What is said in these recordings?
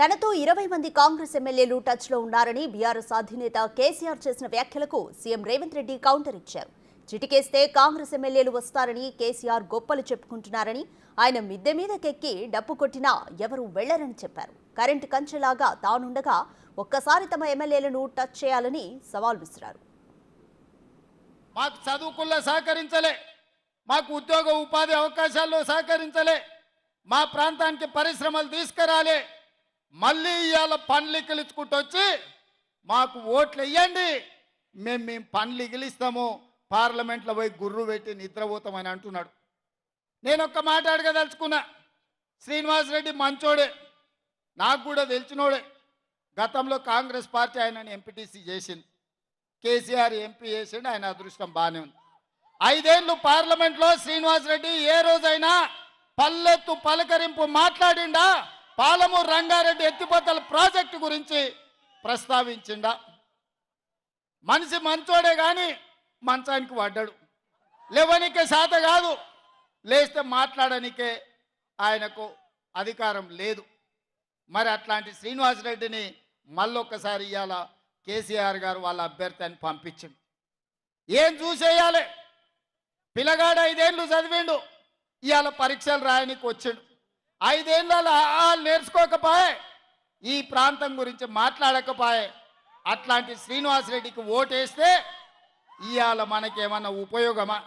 తనతో 20 మంది కాంగ్రెస్ ఎమ్మెల్యేలు టచ్ లో ఉన్నారని బీఆర్ఎస్ అధినేత కేసీఆర్ చేసిన వ్యాఖ్యలకు సీఎం రేవంత్ రెడ్డి కౌంటర్ ఇచ్చారు. చిటికేస్తే కాంగ్రెస్ ఎమ్మెల్యేలు వస్తారని కేసీఆర్ గొప్పలు చెప్పుకుంటున్నారని, ఆయన మిద్దె మీదకెక్కి డప్పు కొట్టినా ఎవరూ వెళ్లరని చెప్పారు. కరెంటు కంచెలాగా తానుండగా ఒక్కసారి తమ ఎమ్మెల్యేలను టచ్ చేయాలని సవాల్ విసిరారు. మాకు చదువుకుల్లో సహకరించలే, మాకు ఉద్యోగ ఉపాధి అవకాశాల్లో సహకరించలే, మా ప్రాంతానికి పరిశ్రమలు తీసుకురాలే, మళ్ళీ ఇవాళ పనులు ఇగిలించుకుంటూ వచ్చి మాకు ఓట్లు వేయండి, మేము పనులు ఇగిలిస్తాము, పార్లమెంట్లో పోయి గుర్రు పెట్టి నిద్రపోతామని అంటున్నాడు. నేను ఒక్క మాట అడగదలుచుకున్నా. శ్రీనివాస్ రెడ్డి మంచోడే, నాకు కూడా తెలిసినోడే. గతంలో కాంగ్రెస్ పార్టీ ఆయనని ఎంపీటీసీ చేసింది, కేసీఆర్ ఎంపీ చేసిండు, ఆయన అదృష్టం బాగానే ఉంది. 5 ఏళ్ళు పార్లమెంట్లో శ్రీనివాస్ రెడ్డి ఏ రోజైనా పల్లెత్తు పలకరింపు మాట్లాడిండా? పాలమూరు రంగారెడ్డి ఎత్తిపోతల ప్రాజెక్టు గురించి ప్రస్తావించిండా? మనిషి మంచోడే కానీ మంచానికి పడ్డాడు. లేవనికే శాత కాదు, లేస్తే మాట్లాడనికే ఆయనకు అధికారం లేదు. మరి అట్లాంటి శ్రీనివాస్ రెడ్డిని మళ్ళొక్కసారి ఇవాళ కేసీఆర్ గారు వాళ్ళ అభ్యర్థి అని పంపించింది. ఏం చూసేయాలి? పిల్లగాడు 5 ఏళ్ళు చదివిండు, ఇవాళ పరీక్షలు రాయనికి వచ్చిండు. 5 ఏళ్ళలో నేర్చుకోకపోయే, ఈ ప్రాంతం గురించి మాట్లాడకపోయే. అట్లాంటి శ్రీనివాస్ రెడ్డికి ఓటేస్తే ఇవాళ మనకేమన్నా ఉపయోగమా?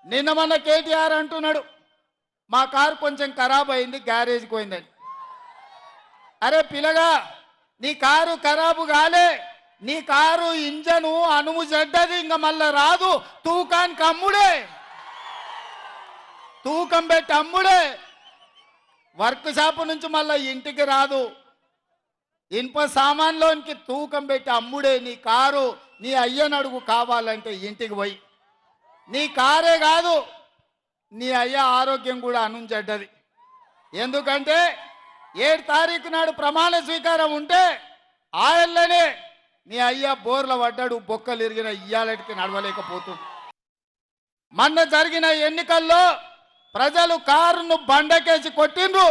నిన్న మన కేటీఆర్ అంటున్నాడు, మా కారు కొంచెం ఖరాబ్ అయింది, గ్యారేజ్కి పోయిందని. అరే పిల్లగా, నీ కారు ఖరాబు కాలే, నీ కారు ఇంజను అనుము చెడ్డది, ఇంకా మళ్ళా రాదు. తూకానికి అమ్ముడే, తూకం పెట్టి అమ్ముడే. వర్క్ షాప్ నుంచి మళ్ళీ ఇంటికి రాదు. ఇనుప సామాన్లోనికి తూకం పెట్టి అమ్ముడే. నీ కారు నీ అయ్యనడుగు కావాలంటే ఇంటికి పోయి. నీ కారే కాదు, నీ అయ్య ఆరోగ్యం కూడా అనుంచెడ్డది. ఎందుకంటే 7 తారీఖు నాడు ప్రమాణ స్వీకారం ఉంటే ఆయననే నీ అయ్య బోర్ల పడ్డాడు, బొక్కలు ఇరిగిన ఇయ్యాలటికి నడవలేకపోతుంది. మొన్న జరిగిన ఎన్నికల్లో ప్రజలు కారును బండకేసి కొట్టిండ్రు,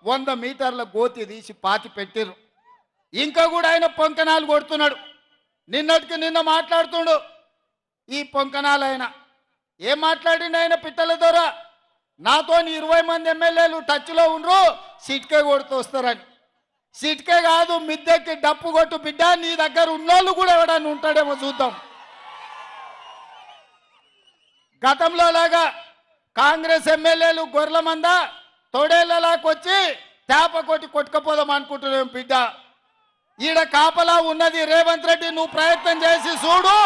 100 మీటర్ల గోతి తీసి పాతి పెట్టిర్రు. ఇంకా కూడా ఆయన పొంకనాలు కొడుతున్నాడు. నిన్నటికి నిన్న మాట్లాడుతుండు ఈ పొంకనాలు. ఆయన ఏం మాట్లాడిండు? ఆయన పిట్టల ద్వారా నాతో 20 మంది ఎమ్మెల్యేలు టచ్లో ఉండ్రు, సిట్కే కొడుతూ వస్తారని. సిట్కే కాదు, మిద్దెకి డప్పు కొట్టు బిడ్డ, నీ దగ్గర ఉన్నోళ్ళు కూడా ఎవడన్నా ఉంటాడేమో చూద్దాం. గతంలో లాగా కాంగ్రెస్ ఎమ్మెల్యేలు గొర్రెల మంద తోడేళ్లలాకొచ్చి తేప కొట్టి కొట్టుకపోదాం అనుకుంటున్నాం బిడ్డ. ఈడ కాపలా ఉన్నది రేవంత్ రెడ్డి, నువ్వు ప్రయత్నం చేసి చూడు.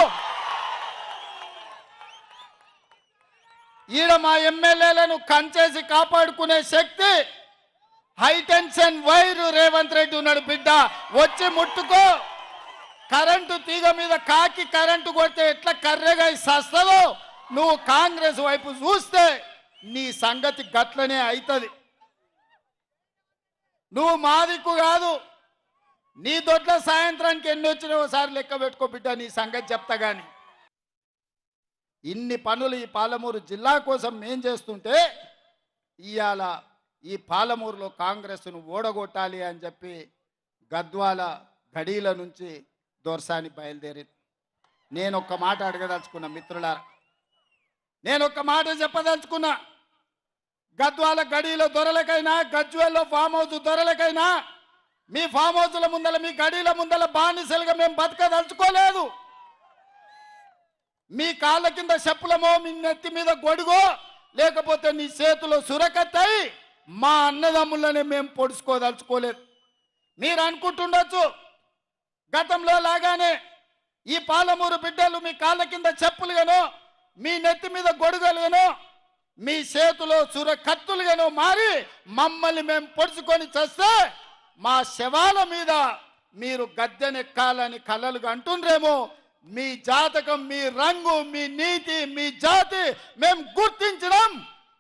ఈడ మా ఎమ్మెల్యేలను కంచేసి కాపాడుకునే శక్తి హైటెన్షన్ వైర్ రేవంత్ రెడ్డి ఉన్నాడు బిడ్డ. వచ్చి ముట్టుకో. కరెంటు తీగ మీద కాకి కరెంటు కొడితే ఎట్లా కర్రెగా సస్తదో, నువ్వు కాంగ్రెస్ వైపు చూస్తే నీ సంగతి గట్లనే అవుతుంది. నువ్వు మాదిక్కు కాదు, నీ దొడ్ల సాయంత్రానికి ఎన్ని వచ్చినా ఒకసారి లెక్క పెట్టుకో బిడ్డ, నీ సంగతి చెప్తా. కానీ ఇన్ని పనులు ఈ పాలమూరు జిల్లా కోసం మేం చేస్తుంటే ఇవాళ ఈ పాలమూరులో కాంగ్రెస్ను ఓడగొట్టాలి అని చెప్పి గద్వాల గడీల నుంచి దొర్సాని బయలుదేరింది. నేను ఒక్క మాట అడగదలుచుకున్నా మిత్రులారా, నేను ఒక్క మాట చెప్పదలుచుకున్నా. గద్వాల గడీల దొరలకైనా, గజ్వేల్లో ఫామ్ హౌస్ దొరలకైనా, మీ ఫామ్ హౌస్ల ముందల, మీ గడీల ముందల బానిసలుగా మేము బతకదలుచుకోలేదు. మీ కాళ్ళ కింద చెప్పులమో, మీ నెత్తి మీద గొడుగో, లేకపోతే నీ చేతిలో సురకత్తాయి మా అన్నదమ్ములనే మేము పొడుచుకోదలుచుకోలేదు. మీరు అనుకుంటుండొచ్చు గతంలో లాగానే ఈ పాలమూరు బిడ్డలు మీ కాళ్ళ కింద చెప్పులుగానో, మీ నెత్తి మీద గొడుగలుగానో, మీ చేతిలో సురకత్తులుగానో మారి మమ్మల్ని మేము పొడుచుకొని చేస్తే మా శవాల మీద మీరు గద్దెనెక్కాలని కలలుగా అంటుండ్రేమో. మీ జాతకం, మీ రంగు, మీ నీతి, మీ జాతి మేము గుర్తించడం,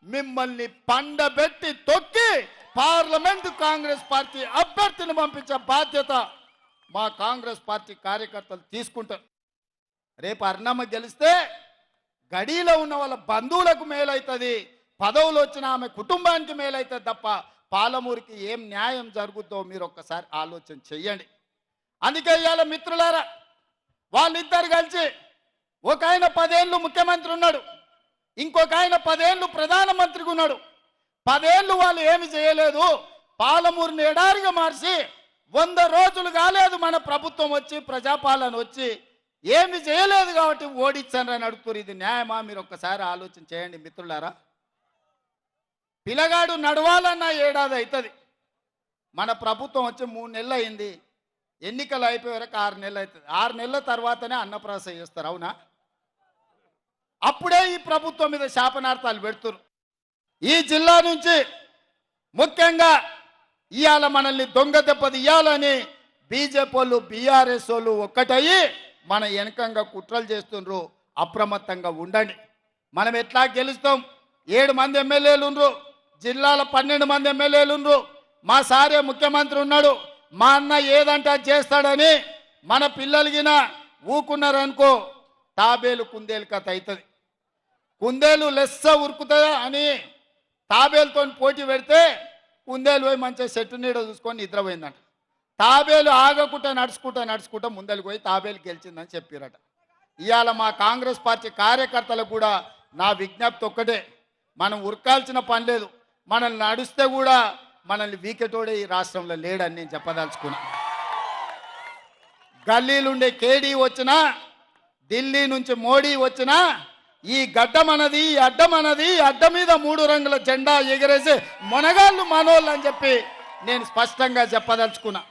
మిమ్మల్ని పండబెట్టి తొక్కి పార్లమెంటు కాంగ్రెస్ పార్టీ అభ్యర్థిని పంపించే బాధ్యత మా కాంగ్రెస్ పార్టీ కార్యకర్తలు తీసుకుంటారు. రేపు అర్ణమ్మ గెలిస్తే గడీలో ఉన్న వాళ్ళ బంధువులకు మేలవుతుంది, పదవులు వచ్చిన ఆమె కుటుంబానికి మేలవుతుంది తప్ప పాలమూరుకి ఏం న్యాయం జరుగుద్దో మీరు ఒక్కసారి ఆలోచన చెయ్యండి. అందుకే ఇవాళ మిత్రులారా, వాళ్ళిద్దరు కలిసి ఒక ఆయన 10 ఏళ్ళు ముఖ్యమంత్రి ఉన్నాడు, ఇంకొక ఆయన 10 ఏళ్ళు ప్రధానమంత్రిగా ఉన్నాడు. 10 ఏళ్ళు వాళ్ళు ఏమి చేయలేదు, పాలమూరుని ఎడారిగా మార్చి 100 రోజులు కాలేదు మన ప్రభుత్వం వచ్చి, ప్రజాపాలన వచ్చి ఏమి చేయలేదు కాబట్టి ఓడించారని అడుగుతారు. ఇది న్యాయమా? మీరు ఒక్కసారి ఆలోచన చేయండి మిత్రులారా. పిల్లగాడు నడవాలన్న ఏడాది అవుతుంది. మన ప్రభుత్వం వచ్చి 3 నెలలు అయింది, ఎన్నికలు అయిపోయే వరకు 6 నెలలు అవుతుంది. 6 నెలల తర్వాతనే అన్నప్రాసన చేస్తారు, అవునా? అప్పుడే ఈ ప్రభుత్వం మీద శాపనార్థాలు పెడుతున్నారు. ఈ జిల్లా నుంచి ముఖ్యంగా ఇవాళ మనల్ని దొంగ దెబ్బది ఇవ్వాలని బీజేపీ వాళ్ళు బీఆర్ఎస్ వాళ్ళు ఒక్కటయ్యి మన వెనకంగా కుట్రలు చేస్తుండ్రు. అప్రమత్తంగా ఉండండి. మనం ఎట్లా గెలుస్తాం? 7 మంది ఎమ్మెల్యేలు ఉండ్రు, జిల్లాలో 12 మంది ఎమ్మెల్యేలు ఉండ్రు, మా సారే ముఖ్యమంత్రి ఉన్నాడు, మా అన్న ఏదంటే అది చేస్తాడని మన పిల్లలగిన ఊకున్నారనుకో, తాబేలు కుందేలు కథ అవుతుంది. కుందేలు లెస్స ఉరుకుతుందా అని తాబేలుతో పోటీ పెడితే కుందేలు పోయి మంచిగా చెట్టు నీడ చూసుకొని నిద్రపోయిందంట. తాబేలు ఆగకుండా నడుచుకుంటా ముందరికి పోయి తాబేలు గెలిచిందని చెప్పారట. ఇవాళ మా కాంగ్రెస్ పార్టీ కార్యకర్తలకు కూడా నా విజ్ఞప్తి ఒక్కటే, మనం ఉరకాల్సిన పని లేదు. మనల్ని నడిస్తే కూడా మనల్ని వీకెటోడే ఈ రాష్ట్రంలో లేడని నేను చెప్పదలుచుకున్నా. గల్లీలుండే కేడీ వచ్చినా, ఢిల్లీ నుంచి మోడీ వచ్చినా, ఈ గడ్డ మనది, ఈ అడ్డ మనది, అడ్డ మీద 3 రంగుల జెండా ఎగరేసి మొనగాళ్ళు మనోళ్ళు అని చెప్పి నేను స్పష్టంగా చెప్పదలుచుకున్నా.